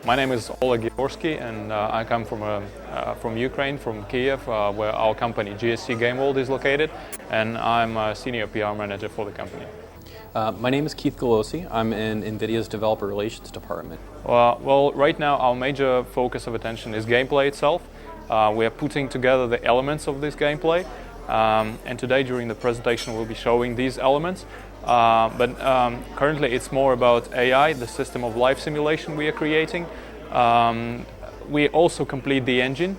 My name is Oleg Yaworsky, and I come from Ukraine, from Kiev, where our company GSC Game World is located, and I'm a senior PR manager for the company. My name is Kitom Galosi. I'm in NVIDIA's developer relations department. Well, right now our major focus of attention is gameplay itself. We are putting together the elements of this gameplay, and today during the presentation we'll be showing these elements. But currently it's more about AI, the system of life simulation we are creating. We also complete the engine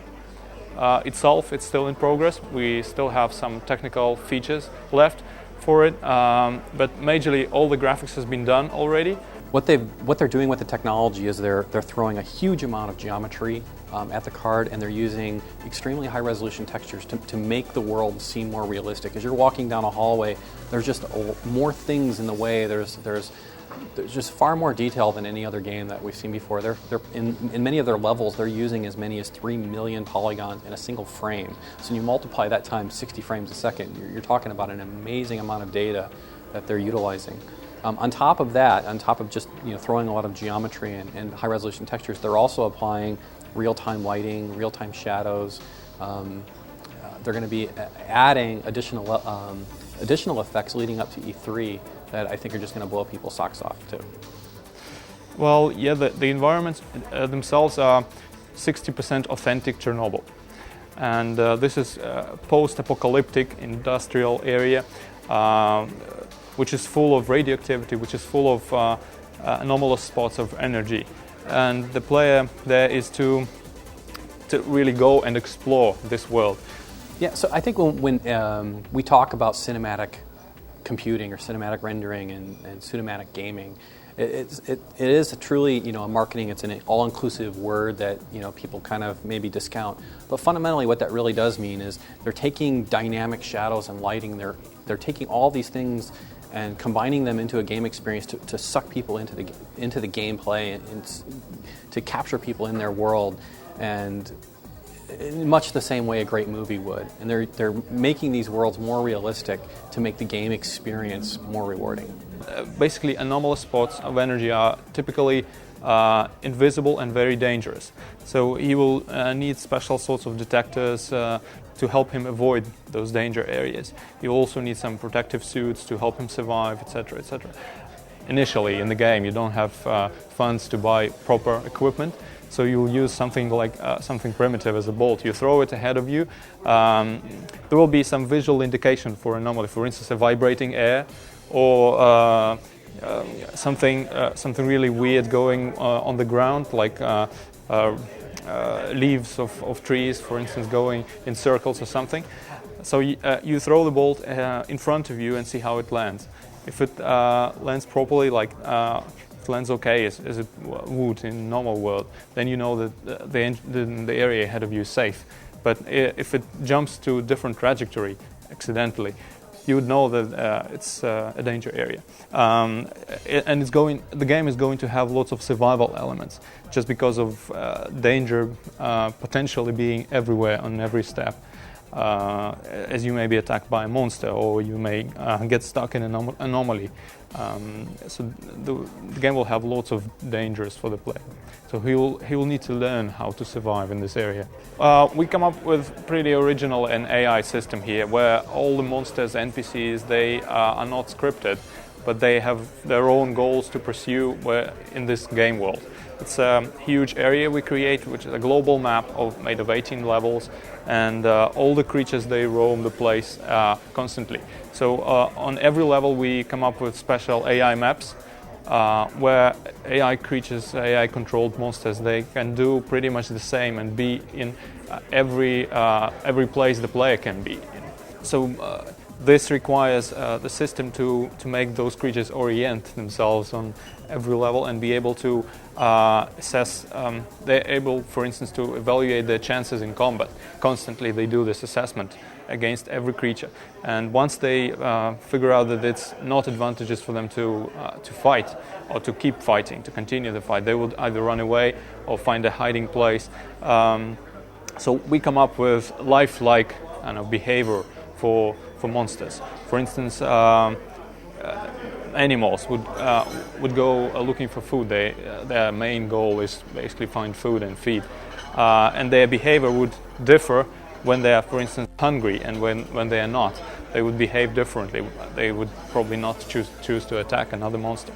itself. It's still in progress. We still have some technical features left for it, but majorly all the graphics has been done already. What they're doing with the technology is they're throwing a huge amount of geometry at the card, and they're using extremely high resolution textures to make the world seem more realistic. As you're walking down a hallway, there's just more things in the way. There's just far more detail than any other game that we've seen before. They're in many of their levels, they're using as many as 3 million polygons in a single frame. So when you multiply that times 60 frames a second, you're talking about an amazing amount of data that they're utilizing. On top of that, on top of just throwing a lot of geometry and high resolution textures, they're also applying real-time lighting, real-time shadows. They're going to be adding additional effects leading up to E3 that I think are just going to blow people's socks off too. Well, yeah, the environments themselves are 60% authentic Chernobyl, and this is a post-apocalyptic industrial area, which is full of radioactivity, which is full of anomalous spots of energy. And the player there is to really go and explore this world. Yeah, so I think when we talk about cinematic computing or cinematic rendering and cinematic gaming, it is truly a marketing. It's an all-inclusive word that people kind of maybe discount. But fundamentally, what that really does mean is they're taking dynamic shadows and lighting. They're taking all these things and combining them into a game experience to suck people into the gameplay and to capture people in their world, and in much the same way a great movie would. And they're making these worlds more realistic to make the game experience more rewarding. Basically, anomalous spots of energy are typically invisible and very dangerous. So he will need special sorts of detectors to help him avoid those danger areas. You also need some protective suits to help him survive, etc., etc. Initially in the game, you don't have funds to buy proper equipment, so you'll use something like something primitive as a bolt. You throw it ahead of you. There will be some visual indication for anomaly, for instance, a vibrating air, or something really weird going on the ground, like leaves of trees, for instance, going in circles or something. So you throw the bolt in front of you and see how it lands. If it lands properly, like it lands okay as it would in normal world, then you know that the area ahead of you is safe. But if it jumps to a different trajectory accidentally, you would know that it's a danger area. And the game is going to have lots of survival elements, just because of danger potentially being everywhere on every step. As you may be attacked by a monster, or you may get stuck in an anomaly. So the game will have lots of dangers for the player. So he will need to learn how to survive in this area. We come up with pretty original an AI system here, where all the monsters, NPCs, they are not scripted, but they have their own goals to pursue in this game world. It's a huge area we create, which is a global map made of 18 levels, and all the creatures, they roam the place constantly. So on every level we come up with special AI maps where AI creatures, AI controlled monsters, they can do pretty much the same and be in every place the player can be in. So this requires the system to make those creatures orient themselves on every level and be able to assess. They're able, for instance, to evaluate their chances in combat. Constantly they do this assessment against every creature. And once they figure out that it's not advantageous for them to fight or to keep fighting, to continue the fight, they would either run away or find a hiding place. So we come up with lifelike behavior for monsters. For instance, animals would go looking for food. Their main goal is basically find food and feed, and their behavior would differ when they are, for instance, hungry, and when they are not. They would behave differently. They would probably not choose to attack another monster.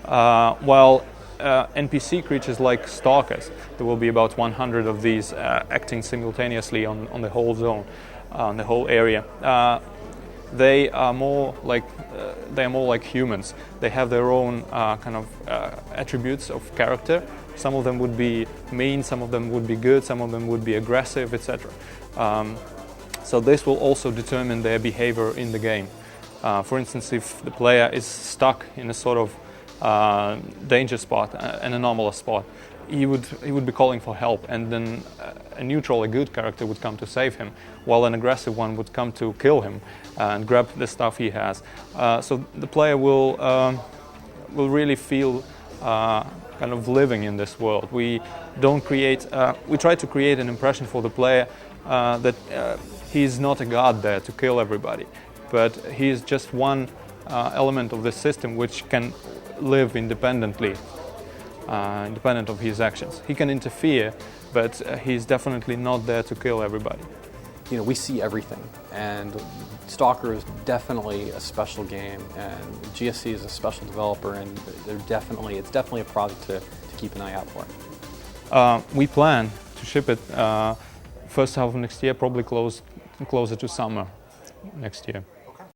While NPC creatures like stalkers, there will be about 100 of these acting simultaneously on the whole zone, on the whole area. They are more like humans. They have their own kind of attributes of character. Some of them would be mean, some of them would be good, some of them would be aggressive, etc. So this will also determine their behavior in the game. For instance, if the player is stuck in a sort of danger spot, an anomalous spot, he would be calling for help, and then a neutral, a good character would come to save him, while an aggressive one would come to kill him and grab the stuff he has. So the player will really feel kind of living in this world. We try to create an impression for the player that he's not a god there to kill everybody, but he is just one element of the system which can live independently, independent of his actions. He can interfere, but he's definitely not there to kill everybody. You know, we see everything, and Stalker is definitely a special game, and GSC is a special developer, and it's definitely a project to keep an eye out for. We plan to ship it first half of next year, probably closer to summer next year.